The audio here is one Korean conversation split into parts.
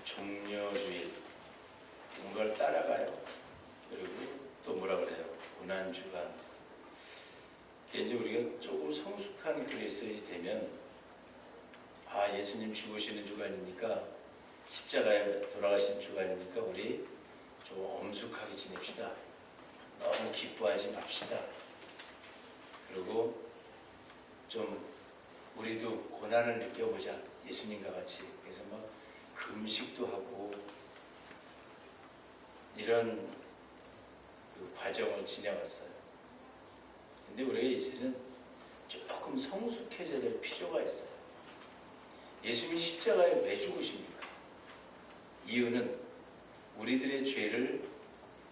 종려주일, 뭔가를 따라가요. 그리고 또 뭐라 그래요? 고난주간. 이제 우리가 조금 성숙한 그리스도인이 되면, 예수님 죽으시는 주간이니까, 십자가에 돌아가신 주간이니까 우리 좀 엄숙하게 지냅시다. 너무 기뻐하지 맙시다. 그리고 좀 우리도 고난을 느껴보자. 예수님과 같이. 그래서 막 금식도 하고 이런 그 과정을 지내왔어요. 근데 우리가 이제는 조금 성숙해져야 될 필요가 있어요. 예수님이 십자가에 왜 죽으십니까? 이유는 우리들의 죄를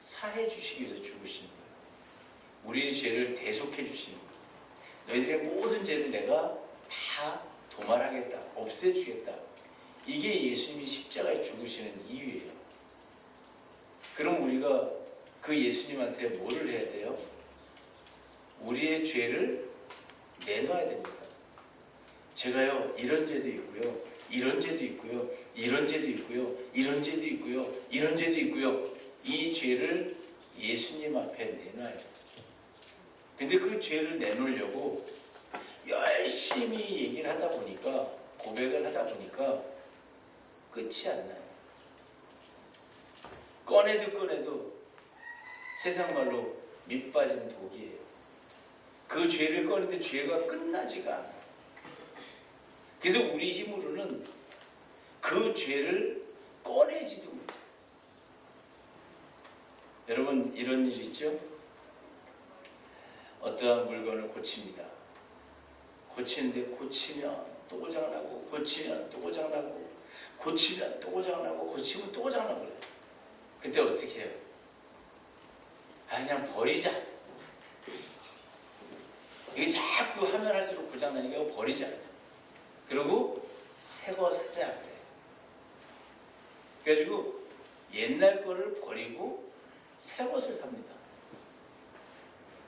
사해 주시기 위해서 죽으시는 거예요. 우리의 죄를 대속해 주시는 거예요. 너희들의 모든 죄를 내가 다 도말하겠다, 없애주겠다. 이게 예수님이 십자가에 죽으시는 이유예요. 그럼 우리가 그 예수님한테 뭐를 해야 돼요? 우리의 죄를 내놔야 됩니다. 제가요, 이런 죄도 있고요, 이런 죄도 있고요, 이런 죄도 있고요, 이런 죄도 있고요, 이런 죄도 있고요. 이 죄를 예수님 앞에 내놔야 돼요. 근데 그 죄를 내놓으려고 열심히 얘기를 하다 보니까, 고백을 하다 보니까 끝이 안 나요. 꺼내도 세상 말로 밑빠진 독이에요. 그 죄를 꺼내도 죄가 끝나지가 않아요. 그래서 우리 힘으로는 그 죄를 꺼내지도 못해요. 여러분, 이런 일 있죠? 어떠한 물건을 고칩니다. 고치는데 고치면 또 고장나고, 고치면 또 고장나고, 고치면 또 고장나고, 고치면 또 고장나고 그래요. 그때 어떻게 해요? 그냥 버리자. 이게 자꾸 하면 할수록 고장나니까 버리자. 그리고 새 거 사자 그래요. 그래가지고 옛날 거를 버리고 새 것을 삽니다.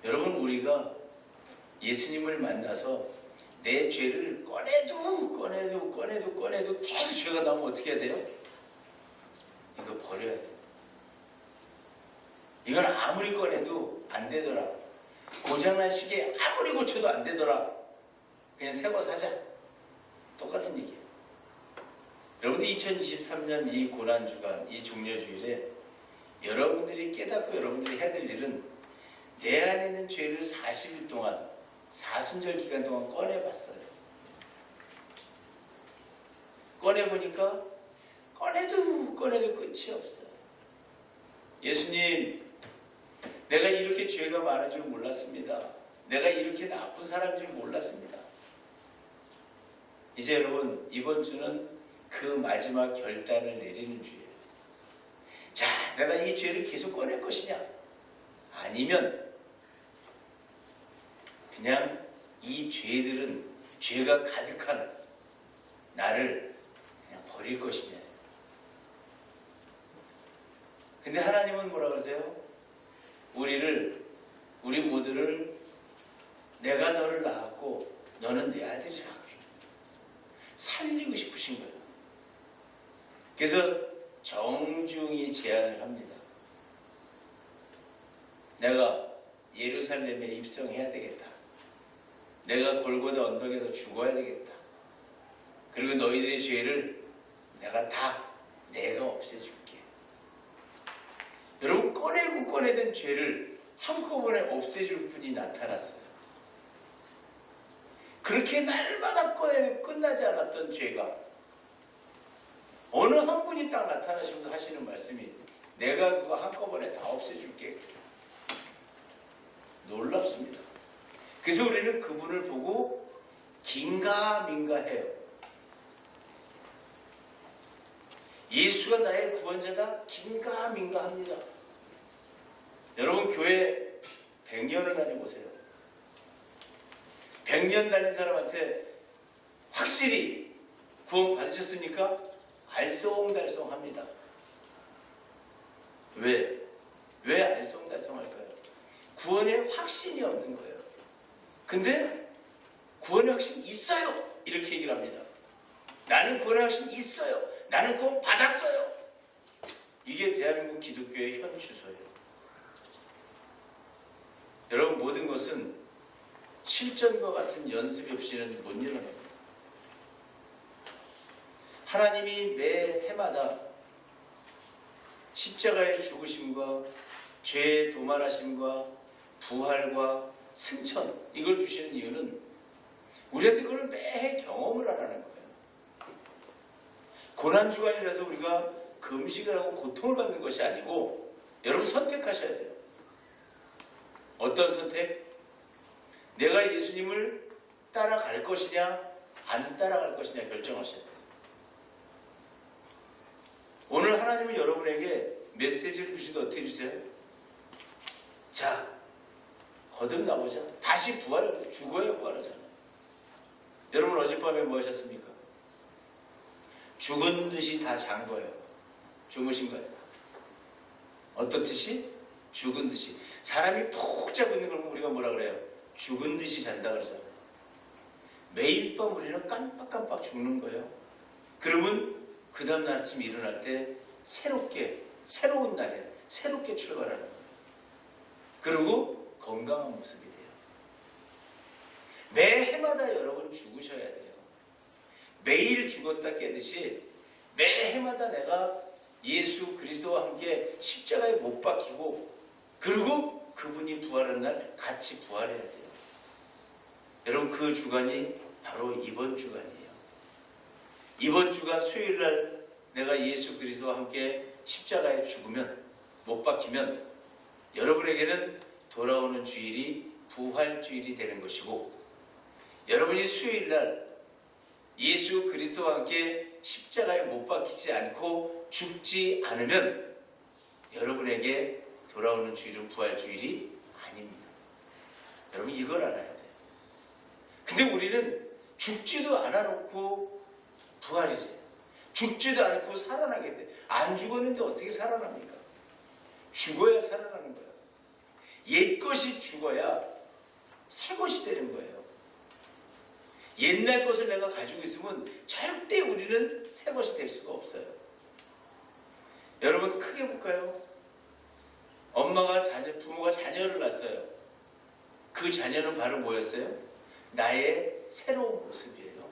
여러분, 우리가 예수님을 만나서 내 죄를 꺼내도 계속 죄가 나오면 어떻게 해야 돼요? 이거 버려야 돼요. 이건 아무리 꺼내도 안 되더라. 고장난 시계 아무리 고쳐도 안 되더라. 그냥 새 거 사자. 똑같은 얘기예요. 여러분들 2023년 이 고난주간, 이 종려주일에 여러분들이 깨닫고 여러분들이 해야 될 일은 내 안에 있는 죄를 40일 동안, 사순절 기간 동안 꺼내봤어요. 꺼내보니까 꺼내도 끝이 없어요. 예수님, 내가 이렇게 죄가 많은 줄 몰랐습니다. 내가 이렇게 나쁜 사람인 줄 몰랐습니다. 이제 여러분, 이번 주는 그 마지막 결단을 내리는 주예요. 자, 내가 이 죄를 계속 꺼낼 것이냐? 아니면 그냥 이 죄들은, 죄가 가득한 나를 그냥 버릴 것이냐? 근데 하나님은 뭐라 그러세요? 우리 모두를 내가 너를 낳았고 너는 내 아들이라 그래요. 살리고 싶으신 거예요. 그래서 정중히 제안을 합니다. 내가 예루살렘에 입성해야 되겠다. 내가 골고다 언덕에서 죽어야 되겠다. 그리고 너희들의 죄를 내가 없애줄게. 여러분, 꺼내던 죄를 한꺼번에 없애줄 분이 나타났어요. 그렇게 날마다 꺼내도 끝나지 않았던 죄가 어느 한 분이 딱 나타나시면서 하시는 말씀이, 내가 그거 한꺼번에 다 없애줄게. 놀랍습니다. 그래서 우리는 그분을 보고 긴가민가해요. 예수가 나의 구원자다? 긴가민가합니다. 여러분, 교회 100년을 다녀보세요. 100년 다닌 사람한테 확실히 구원 받으셨습니까? 알쏭달쏭합니다. 왜 알쏭달쏭할까요? 구원의 확신이 없는 거예요. 근데 구원의 확신이 있어요. 이렇게 얘기를 합니다. 나는 구원의 확신이 있어요. 나는 구원 받았어요. 이게 대한민국 기독교의 현 주소예요. 여러분, 모든 것은 실전과 같은 연습이 없이는 못 일어납니다. 하나님이 매 해마다 십자가의 죽으심과 죄의 도말하심과 부활과 승천, 이걸 주시는 이유는 우리한테 그걸 매해 경험을 하라는 거예요. 고난주간이라서 우리가 금식을 하고 고통을 받는 것이 아니고, 여러분 선택하셔야 돼요. 어떤 선택? 내가 예수님을 따라갈 것이냐 안 따라갈 것이냐 결정하셔야 돼요. 오늘 하나님은 여러분에게 메시지를 주시는데 어떻게 주세요? 자, 거듭나보자. 다시 부활하자. 죽어야 부활하잖아요. 여러분 어젯밤에 뭐 하셨습니까? 죽은 듯이 다 잔 거예요. 주무신 거예요. 어떤 듯이? 죽은 듯이. 사람이 푹 자고 있는 걸 보면 우리가 뭐라 그래요? 죽은 듯이 잔다 그러잖아요. 매일 밤 우리는 깜빡깜빡 죽는 거예요. 그러면 그 다음날 아침 일어날 때 새로운 날에 새롭게 출발하는 거예요. 그리고 건강한 모습이 돼요. 매 해마다 여러분 죽으셔야 돼요. 매일 죽었다 깨듯이 매 해마다 내가 예수 그리스도와 함께 십자가에 못 박히고, 그리고 그분이 부활하는 날 같이 부활해야 돼요. 여러분, 그 주간이 바로 이번 주간이에요. 이번 주간 수요일 날 내가 예수 그리스도와 함께 십자가에 죽으면, 못 박히면 여러분에게는 돌아오는 주일이 부활주일이 되는 것이고, 여러분이 수요일 날 예수 그리스도와 함께 십자가에 못 박히지 않고 죽지 않으면 여러분에게 돌아오는 주일은 부활주일이 아닙니다. 여러분, 이걸 알아야 돼요. 근데 우리는 죽지도 않아놓고 부활이래. 죽지도 않고 살아나게 돼. 안 죽었는데 어떻게 살아납니까? 죽어야 살아나는 거예요. 옛것이 죽어야 새것이 되는 거예요. 옛날 것을 내가 가지고 있으면 절대 우리는 새것이 될 수가 없어요. 여러분, 크게 볼까요? 부모가 자녀를 낳았어요. 그 자녀는 바로 뭐였어요? 나의 새로운 모습이에요.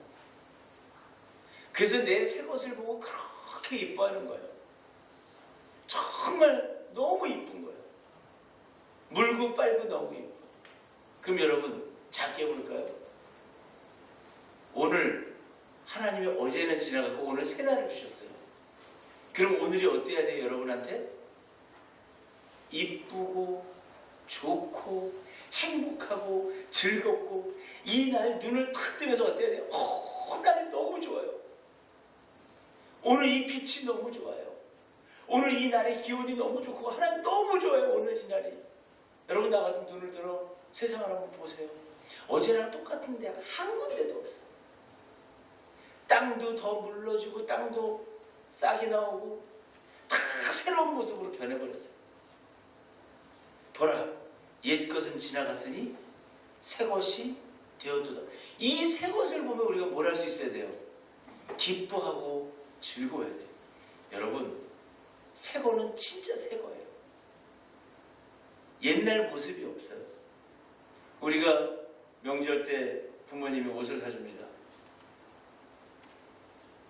그래서 내 새 것을 보고 그렇게 이뻐하는 거예요. 정말 너무 이쁜 거예요. 물고 빨고 너무 이뻐. 그럼 여러분, 작게 볼까요? 오늘 하나님이 어제는 지나갔고 오늘 새 날을 주셨어요. 그럼 오늘이 어때야 돼요? 여러분한테 이쁘고 좋고 행복하고 즐겁고, 이 날 눈을 탁 뜨면서 어때야 돼요? 날이 너무 좋아요. 오늘 이 빛이 너무 좋아요. 오늘 이 날의 기온이 너무 좋고 하나님 너무 좋아요. 오늘 이 날이. 여러분, 나가서 눈을 들어 세상을 한번 보세요. 어제랑 똑같은데 한 군데도 없어. 땅도 더 물러지고 땅도 싹이 나오고 다 새로운 모습으로 변해버렸어요. 보라, 옛것은 지나갔으니 새것이 되었도다. 이 새것을 보면 우리가 뭘 할 수 있어야 돼요? 기뻐하고 즐거워야 돼요. 여러분, 새거는 진짜 새거예요. 옛날 모습이 없어요. 우리가 명절 때 부모님이 옷을 사줍니다.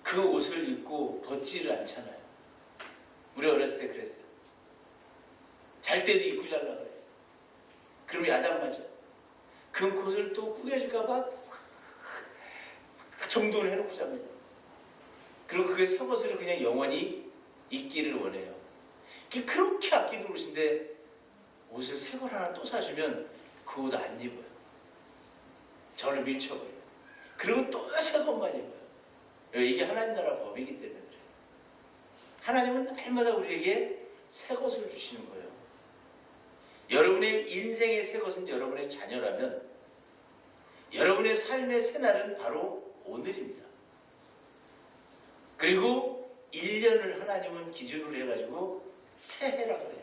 그 옷을 입고 벗지를 않잖아요. 우리 어렸을 때 그랬어요. 잘 때도 입고 자려고 그래요. 그러면 야단 맞아. 그럼 그 옷을 또 구겨질까봐 정돈을 해놓고 잡니다. 그리고 그게 새 옷으로 그냥 영원히 입기를 원해요. 그렇게 아끼는 옷인데 옷을 새 걸 하나 또 사주면 그 옷 안 입어요. 저를 밀쳐버려요. 그리고 또 새 것만 입어요. 이게 하나님 나라 법이기 때문에 그래요. 하나님은 날마다 우리에게 새 것을 주시는 거예요. 여러분의 인생의 새 것은 여러분의 자녀라면 여러분의 삶의 새날은 바로 오늘입니다. 그리고 1년을 하나님은 기준으로 해가지고 새해라고 해요.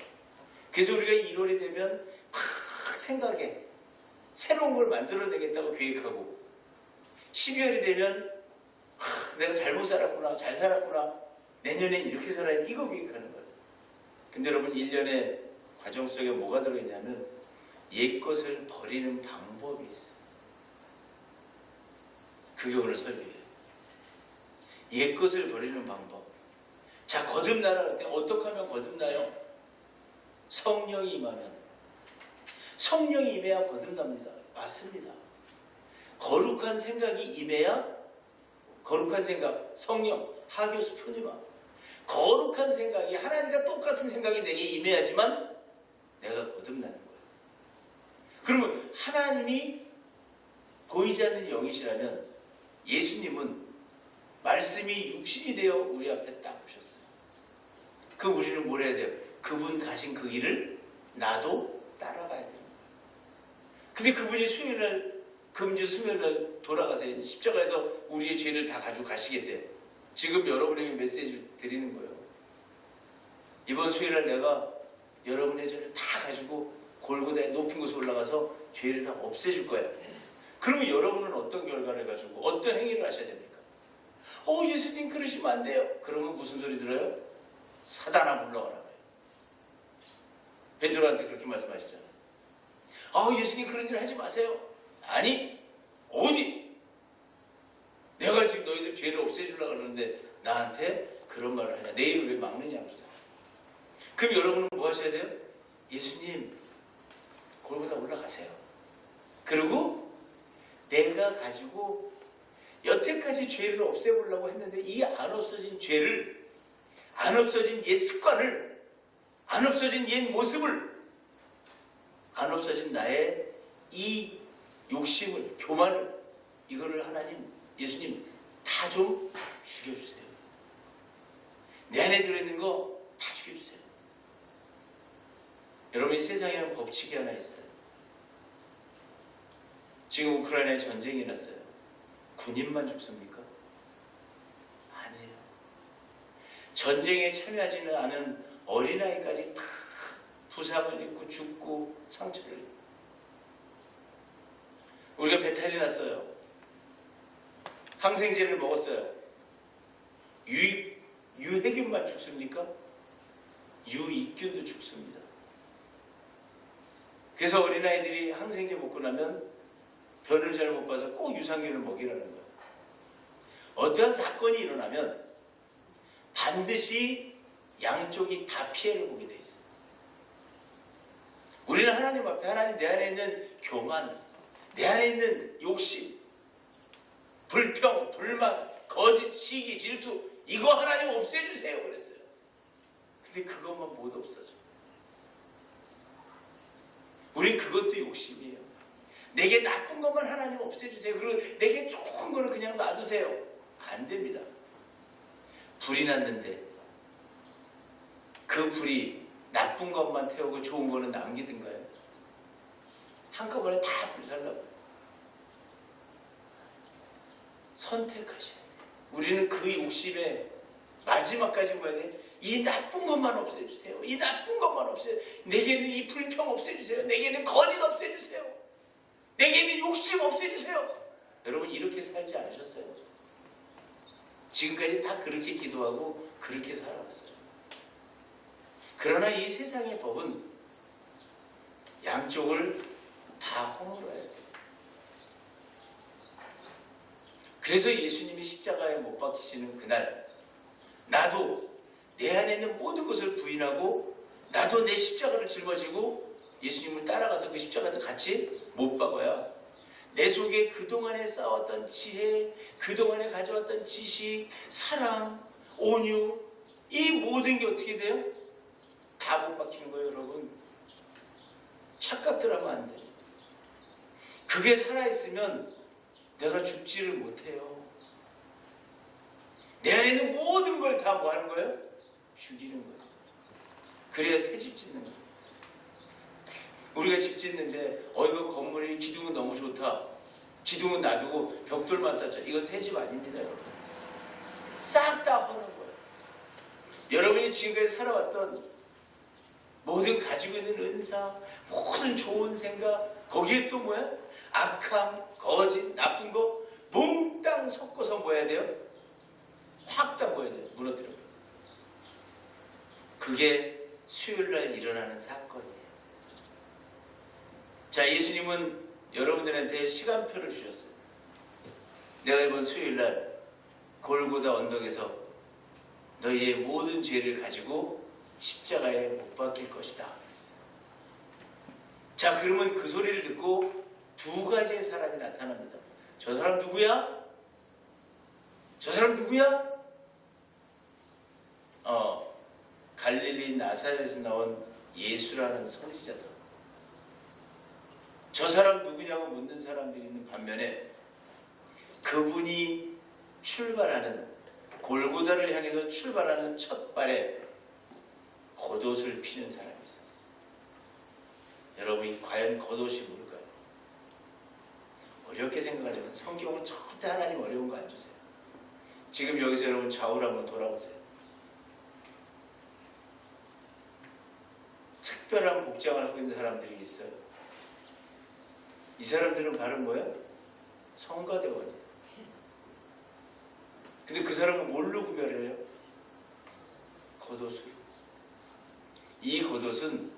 그래서 우리가 1월이 되면 막 생각해. 새로운 걸 만들어내겠다고 계획하고 12월이 되면 내가 잘못 살았구나, 잘 살았구나, 내년엔 이렇게 살아야지, 이거 계획하는 거예요. 근데 여러분 1년의 과정 속에 뭐가 들어있냐면 옛것을 버리는 방법이 있어요. 그게 오늘 설교예요. 옛것을 버리는 방법. 자, 거듭나라 그럴 때 어떻게 하면 거듭나요? 성령이 임하면. 성령이 임해야 거듭납니다. 맞습니다. 거룩한 생각이 임해야, 거룩한 생각, 성령, 하교수 표니마, 거룩한 생각이, 하나님과 똑같은 생각이 내게 임해야지만 내가 거듭나는 거예요. 그러면 하나님이 보이지 않는 영이시라면 예수님은 말씀이 육신이 되어 우리 앞에 딱 오셨어요. 그 우리는 뭘 해야 돼요? 그분 가신 그 길을 나도 따라가야 돼요. 근데 그분이 수요일날, 금주 수요일날 돌아가서 십자가에서 우리의 죄를 다 가지고 가시겠대요. 지금 여러분에게 메시지 드리는 거예요. 이번 수요일날 내가 여러분의 죄를 다 가지고 골고다의 높은 곳에 올라가서 죄를 다 없애줄 거야. 그러면 여러분은 어떤 결과를 가지고 어떤 행위를 하셔야 됩니까? 예수님 그러시면 안 돼요. 그러면 무슨 소리 들어요? 사단아 물러가라. 베드로한테 그렇게 말씀하시잖아요. 예수님 그런 일 하지 마세요. 아니, 어디? 내가 지금 너희들 죄를 없애주려고 그러는데 나한테 그런 말을 하냐? 내 일을 왜 막느냐 그러잖아요. 그럼 여러분은 뭐 하셔야 돼요? 예수님 골고다 올라가세요. 그리고 내가 가지고 여태까지 죄를 없애보려고 했는데 이 안 없어진 죄를, 안 없어진 옛 습관을, 안 없어진 옛 모습을, 안 없어진 나의 이 욕심을, 교만을, 이거를 하나님, 예수님 다 좀 죽여주세요. 내 안에 들어있는 거 다 죽여주세요. 여러분, 이 세상에는 법칙이 하나 있어요. 지금 우크라이나에 전쟁이 났어요. 군인만 죽습니까? 아니에요. 전쟁에 참여하지는 않은 어린아이까지 다 부상을 입고 죽고 상처를 입고. 우리가 배탈이 났어요. 항생제를 먹었어요. 유해균만 죽습니까? 유익균도 죽습니다. 그래서 어린아이들이 항생제 먹고 나면 변을 잘 못 봐서 꼭 유산균을 먹이라는 거예요. 어떠한 사건이 일어나면 반드시 양쪽이 다 피해를 보게 돼 있어요. 우리는 하나님 앞에, 하나님 내 안에 있는 교만, 내 안에 있는 욕심, 불평, 불만, 거짓, 시기, 질투, 이거 하나님 없애주세요 그랬어요. 근데 그것만 못 없어져. 우린 그것도 욕심이에요. 내게 나쁜 것만 하나님 없애주세요. 그리고 내게 좋은 거를 그냥 놔두세요. 안 됩니다. 불이 났는데 그 불이 나쁜 것만 태우고 좋은 거는 남기든가요? 한꺼번에 다 불살라고요. 선택하셔야 돼요. 우리는 그 욕심에 마지막까지 뭐야 돼? 이 나쁜 것만 없애주세요. 이 나쁜 것만 없애주세요. 내게는 이 불평 없애주세요. 내게는 거짓 없애주세요. 내게는 욕심 없애주세요. 여러분, 이렇게 살지 않으셨어요? 지금까지 다 그렇게 기도하고 그렇게 살아왔어요. 그러나 이 세상의 법은 양쪽을 다 허물어야 돼요. 그래서 예수님이 십자가에 못 박히시는 그날, 나도 내 안에 있는 모든 것을 부인하고 나도 내 십자가를 짊어지고 예수님을 따라가서 그 십자가도 같이 못 박아야 내 속에 그동안에 쌓았던 지혜, 그동안에 가져왔던 지식, 사랑, 온유, 이 모든 게 어떻게 돼요? 다 못 박히는 거예요, 여러분. 착각들 하면 안 돼요. 그게 살아있으면 내가 죽지를 못해요. 내 안에 있는 모든 걸 다 뭐 하는 거예요? 죽이는 거예요. 그래야 새 집 짓는 거예요. 우리가 집 짓는데 이거 건물이 기둥은 너무 좋다. 기둥은 놔두고 벽돌만 쌓자. 이건 새 집 아닙니다, 여러분. 싹 다 허는 거예요. 여러분이 지금까지 살아왔던 모든 가지고 있는 은사, 모든 좋은 생각, 거기에 또 뭐야? 악함, 거짓, 나쁜 거 몽땅 섞어서 뭐 해야 돼요? 확 다 뭐 해야 돼요? 무너뜨려. 그게 수요일날 일어나는 사건이에요. 자, 예수님은 여러분들한테 시간표를 주셨어요. 내가 이번 수요일날 골고다 언덕에서 너희의 모든 죄를 가지고 십자가에 못 박힐 것이다. 그랬어요. 자, 그러면 그 소리를 듣고 두 가지의 사람이 나타납니다. 저 사람 누구야? 저 사람 누구야? 갈릴리 나사렛에서 나온 예수라는 선지자다. 저 사람 누구냐고 묻는 사람들이 있는 반면에 그분이 출발하는, 골고다를 향해서 출발하는 첫 발에 겉옷을 피는 사람이 있었어요. 여러분이 과연 겉옷이 뭘까요? 어렵게 생각하지만 성경은 절대 하나님 어려운 거 안 주세요. 지금 여기서 여러분 좌우로 한번 돌아보세요. 특별한 복장을 하고 있는 사람들이 있어요. 이 사람들은 바로 뭐야? 성가대원이에요. 근데 그 사람은 뭘로 구별을 해요? 겉옷으로. 이 겉옷은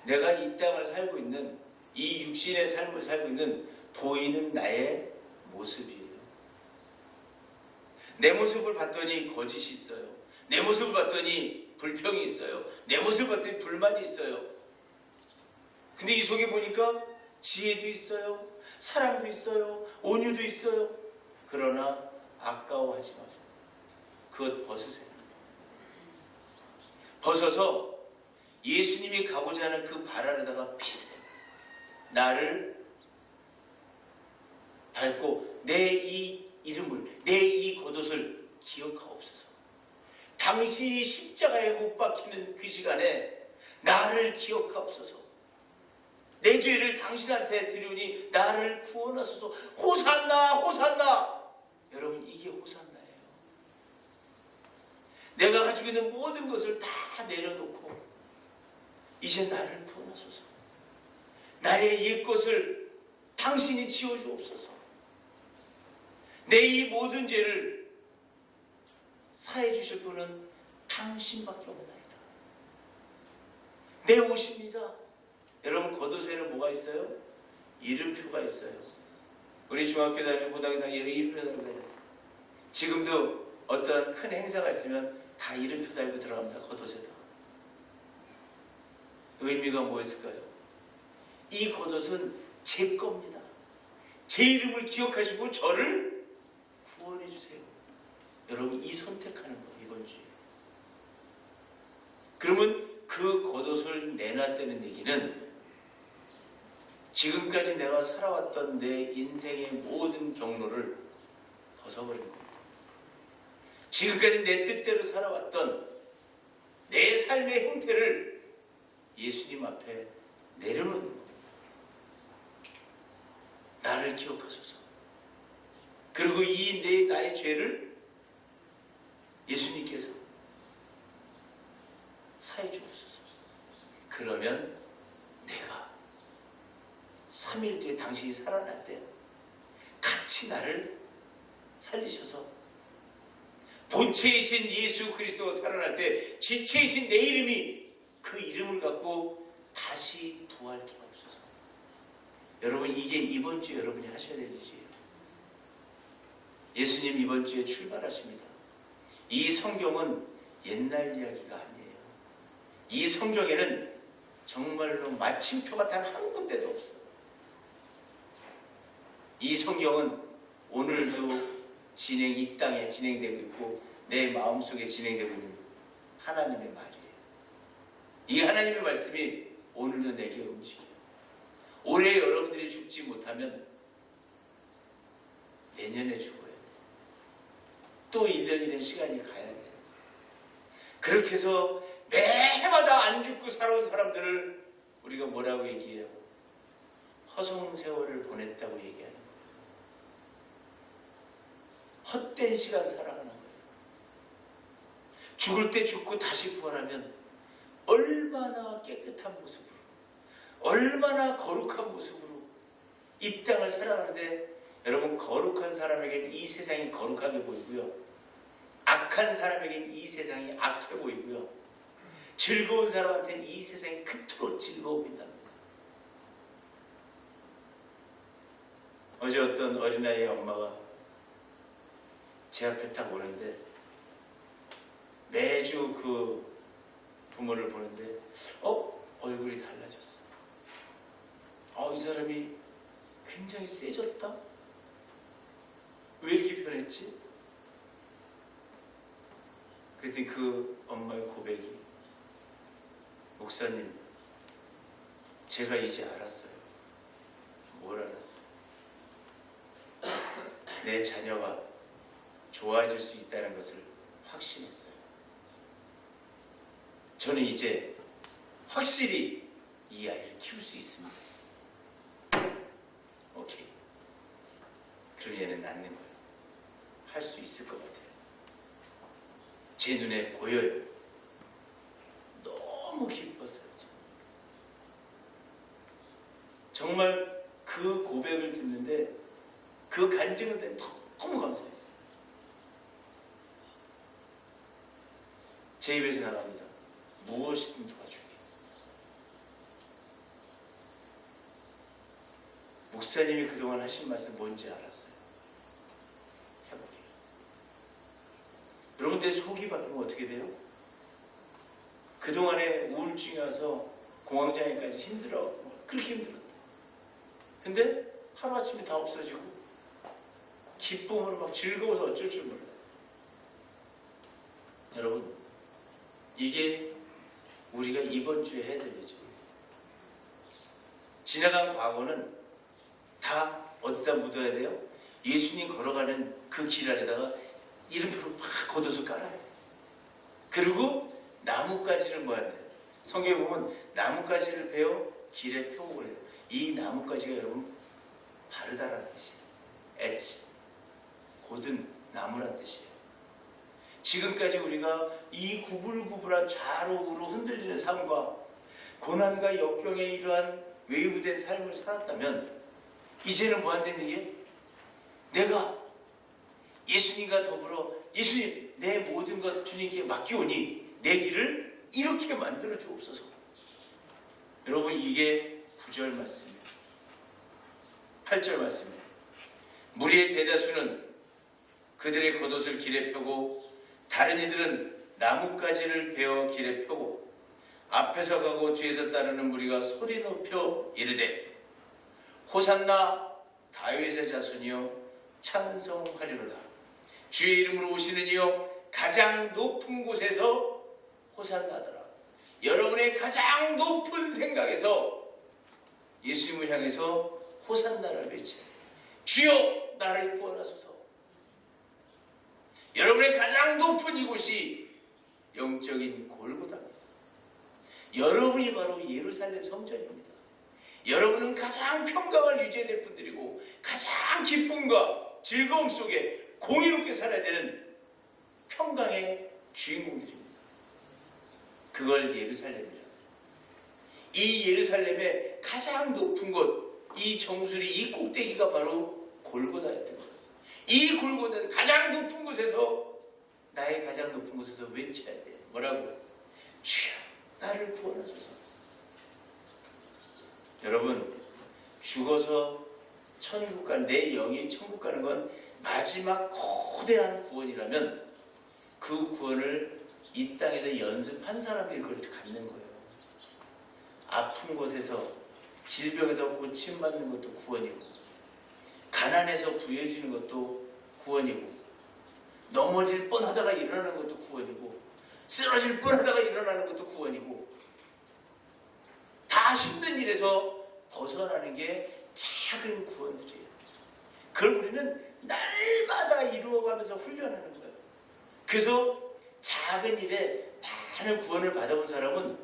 내가 이 땅을 살고 있는, 이 육신의 삶을 살고 있는 보이는 나의 모습이에요. 내 모습을 봤더니 거짓이 있어요. 내 모습을 봤더니 불평이 있어요. 내 모습을 봤더니 불만이 있어요. 근데 이 속에 보니까 지혜도 있어요. 사랑도 있어요. 온유도 있어요. 그러나 아까워하지 마세요. 그것 벗으세요. 벗어서 예수님이 가고자 하는 그 발 아래다가 피세요. 나를 밟고 내 이 이름을, 내 이 겉옷을 기억하옵소서. 당신이 십자가에 못 박히는 그 시간에 나를 기억하옵소서. 내 죄를 당신한테 드리오니 나를 구원하소서. 호산나, 호산나. 여러분, 이게 호산나예요. 내가 가지고 있는 모든 것을 다 내려놓고 이제 나를 구원하소서. 나의 옛것을 당신이 지워주옵소서. 내 이 모든 죄를 사해 주실 분은 당신밖에 없나이다. 내 옷입니다. 여러분, 겉옷에는 뭐가 있어요? 이름표가 있어요. 우리 중학교 다니고 고등학교 다니고 이름표 달고 다녔어요. 지금도 어떤 큰 행사가 있으면 다 이름표 달고 들어갑니다. 겉옷에다. 의미가 뭐였을까요? 이 겉옷은 제 겁니다. 제 이름을 기억하시고 저를 구원해 주세요. 여러분, 이 선택하는 거, 이번 주에. 그러면 그 겉옷을 내놨다는 얘기는 지금까지 내가 살아왔던 내 인생의 모든 경로를 벗어버린 겁니다. 지금까지 내 뜻대로 살아왔던 내 삶의 형태를 예수님 앞에 내려놓는 겁니다. 나를 기억하소서. 그리고 이 나의 죄를 예수님께서 사해 주옵소서. 그러면 내가 3일 뒤에 당신이 살아날 때 같이 나를 살리셔서 본체이신 예수 그리스도가 살아날 때 지체이신 내 이름이 그 이름을 갖고 다시 부활케 하옵소서. 여러분, 이게 이번 주에 여러분이 하셔야 될 일이에요. 예수님 이번 주에 출발하십니다. 이 성경은 옛날 이야기가 아니에요. 이 성경에는 정말로 마침표가 단 한 군데도 없어요. 이 성경은 오늘도 이 땅에 진행되고 있고 내 마음속에 진행되고 있는 하나님의 말이에요. 이 하나님의 말씀이 오늘도 내게 움직여요. 올해 여러분들이 죽지 못하면 내년에 죽어요. 또 1년이라는 시간이 가야 돼요. 그렇게 해서 매해마다 안 죽고 살아온 사람들을 우리가 뭐라고 얘기해요? 허송세월을 보냈다고 얘기하는 거예요. 헛된 시간 살아가는 거예요. 죽을 때 죽고 다시 부활하면 얼마나 깨끗한 모습으로, 얼마나 거룩한 모습으로 이 땅을 살아가는데, 여러분, 거룩한 사람에게는 이 세상이 거룩하게 보이고요, 악한 사람에게는 이 세상이 악해 보이고요, 즐거운 사람한테는 이 세상이 그토록 즐거워 보인답니다. 어제 어떤 어린아이의 엄마가 제 앞에 딱 오는데, 매주 그 부모를 보는데 얼굴이 달라졌어. 이 사람이 굉장히 세졌다? 왜 이렇게 변했지? 그때 그 엄마의 고백이, 목사님, 제가 이제 알았어요. 뭘 알았어요? 내 자녀가 좋아질 수 있다는 것을 확신했어요. 저는 이제 확실히 이 아이를 키울 수 있습니다. 오케이. 그럼 얘는 낫는 거예요. 할 수 있을 것 같아요. 제 눈에 보여요. 너무 기뻤어요. 정말 그 고백을 듣는데, 그 간증을 듣는데 너무 감사했어요. 제 입에서 나갑니다. 무엇이든 도와줄게. 목사님이 그동안 하신 말씀 뭔지 알았어요. 해볼게요. 여러분들 속이 바뀌면 어떻게 돼요? 그동안에 우울증이 와서 공황장애까지 힘들어. 그렇게 힘들었다. 근데 하루아침에 다 없어지고 기쁨으로 막 즐거워서 어쩔 줄 몰라요. 여러분, 이게 우리가 이번 주에 해야 될 일이죠. 지나간 과거는 다 어디다 묻어야 돼요? 예수님 걸어가는 그 길 아래다가 이름표로 막 걷어서 깔아요. 그리고 나뭇가지를 모아야 돼요. 성경에 보면 나뭇가지를 베어 길에 펴고 그래요. 이 나뭇가지가 여러분 바르다라는 뜻이에요. 엣지, 고든 나무란 뜻이에요. 지금까지 우리가 이 구불구불한 좌로우로 흔들리는 삶과 고난과 역경에 이러한 웨이브된 삶을 살았다면, 이제는 뭐 한다는 얘기예요? 내가 예수님과 더불어, 예수님, 내 모든 것 주님께 맡기오니 내 길을 이렇게 만들어 주옵소서. 여러분, 이게 9절 말씀이에요. 8절 말씀이에요. 무리의 대다수는 그들의 겉옷을 길에 펴고 다른 이들은 나뭇가지를 베어 길에 펴고 앞에서 가고 뒤에서 따르는 무리가 소리 높여 이르되 호산나 다윗의 자손이여 찬송하리로다. 주의 이름으로 오시는 이여 가장 높은 곳에서 호산나더라. 여러분의 가장 높은 생각에서 예수님을 향해서 호산나를 외쳐요. 주여 나를 구원하소서. 여러분의 가장 높은 이곳이 영적인 골고다입니다. 여러분이 바로 예루살렘 성전입니다. 여러분은 가장 평강을 유지해야 될 분들이고 가장 기쁨과 즐거움 속에 공의롭게 살아야 되는 평강의 주인공들입니다. 그걸 예루살렘이라고 해요. 이 예루살렘의 가장 높은 곳, 이 정수리, 이 꼭대기가 바로 골고다였던 거예요. 이 골고다 가장 높은 곳에서, 나의 가장 높은 곳에서 외쳐야 돼요. 뭐라고? 주여 나를 구원하소서. 여러분, 죽어서 천국 가는, 내 영이 천국 가는 건 마지막 거대한 구원이라면 그 구원을 이 땅에서 연습한 사람들이 그걸 갖는 거예요. 아픈 곳에서, 질병에서 고침받는 것도 구원이고, 가난해서 부여해주는 것도 구원이고, 넘어질 뻔하다가 일어나는 것도 구원이고, 쓰러질 뻔하다가 일어나는 것도 구원이고, 다 힘든 일에서 벗어나는 게 작은 구원들이에요. 그걸 우리는 날마다 이루어가면서 훈련하는 거예요. 그래서 작은 일에 많은 구원을 받아본 사람은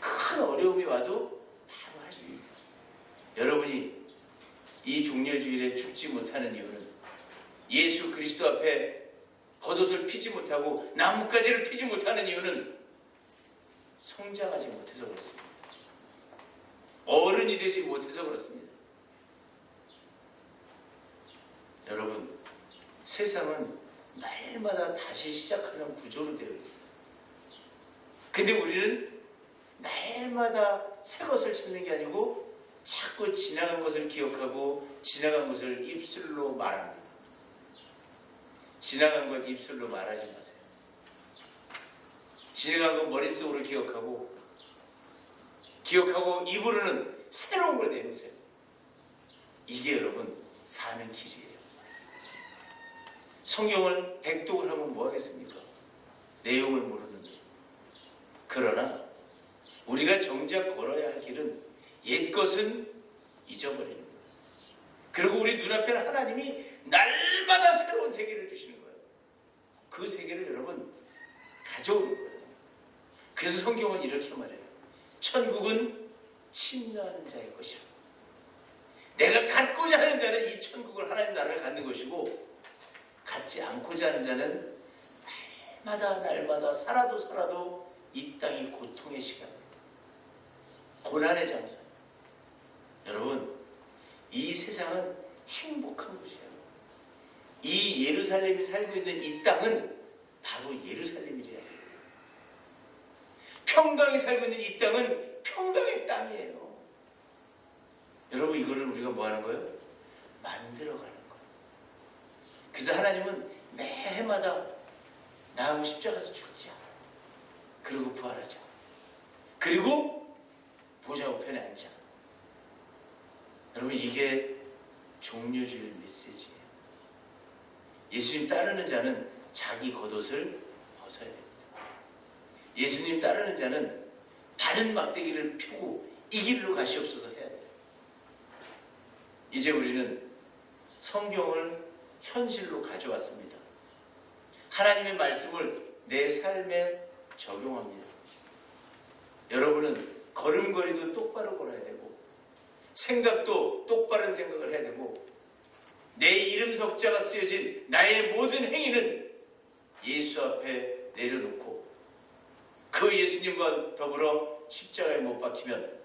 큰 어려움이 와도 바로 할 수 있어요. 여러분이 이 종려주일에 죽지 못하는 이유는 예수 그리스도 앞에 겉옷을 피지 못하고 나뭇가지를 피지 못하는 이유는 성장하지 못해서 그렇습니다. 어른이 되지 못해서 그렇습니다. 여러분, 세상은 날마다 다시 시작하는 구조로 되어 있어요. 근데 우리는 날마다 새 것을 찾는 게 아니고 자꾸 지나간 것을 기억하고 지나간 것을 입술로 말합니다. 지나간 것 입술로 말하지 마세요. 지나간 것 머릿속으로 기억하고 입으로는 새로운 걸 내놓으세요. 이게 여러분 사는 길이에요. 성경을 백독을 하면 뭐 하겠습니까? 내용을 모르는데. 그러나 우리가 정작 걸어야 할 길은 옛 것은 잊어버리는 거예요. 그리고 우리 눈앞에 하나님이 날마다 새로운 세계를 주시는 거예요. 그 세계를 여러분 가져오는 거예요. 그래서 성경은 이렇게 말해요. 천국은 침노하는 자의 것이라. 내가 갖고자 하는 자는 이 천국을 하나님 나라를 갖는 것이고, 갖지 않고자 하는 자는 날마다 살아도 이 땅이 고통의 시간, 고난의 장소. 여러분, 이 세상은 행복한 곳이에요. 이 예루살렘이 살고 있는 이 땅은 바로 예루살렘이래야 돼요. 평강이 살고 있는 이 땅은 평강의 땅이에요. 여러분, 이거를 우리가 뭐 하는 거예요? 만들어가는 거예요. 그래서 하나님은 매 해마다 나하고 십자가에서 죽자, 그리고 부활하자, 그리고 보좌 우편에 앉자. 여러분, 이게 종료주일 메시지예요. 예수님 따르는 자는 자기 겉옷을 벗어야 됩니다. 예수님 따르는 자는 바른 막대기를 펴고 이 길로 가시옵소서 해야 돼요. 이제 우리는 성경을 현실로 가져왔습니다. 하나님의 말씀을 내 삶에 적용합니다. 여러분은 걸음걸이도 똑바로 걸어야 되고, 생각도 똑바른 생각을 해야 되고, 내 이름 석자가 쓰여진 나의 모든 행위는 예수 앞에 내려놓고 그 예수님과 더불어 십자가에 못 박히면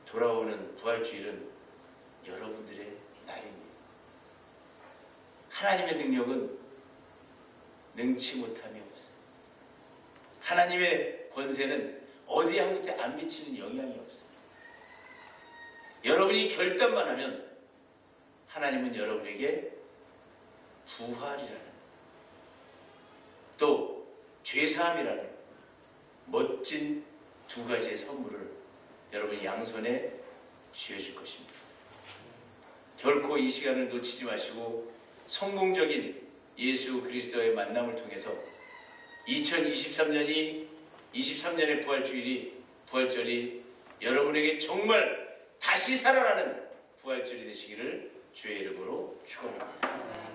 돌아오는 부활주일은 여러분들의 날입니다. 하나님의 능력은 능치 못함이 없어요. 하나님의 권세는 어디 한 곳에 안 미치는 영향이 없어요. 여러분이 결단만 하면 하나님은 여러분에게 부활이라는, 또 죄사함이라는 멋진 두 가지의 선물을 여러분 양손에 쥐어줄 것입니다. 결코 이 시간을 놓치지 마시고 성공적인 예수 그리스도의 만남을 통해서 2023년의 부활절이 여러분에게 정말 다시 살아나는 부활절이 되시기를 주의 이름으로 축원합니다.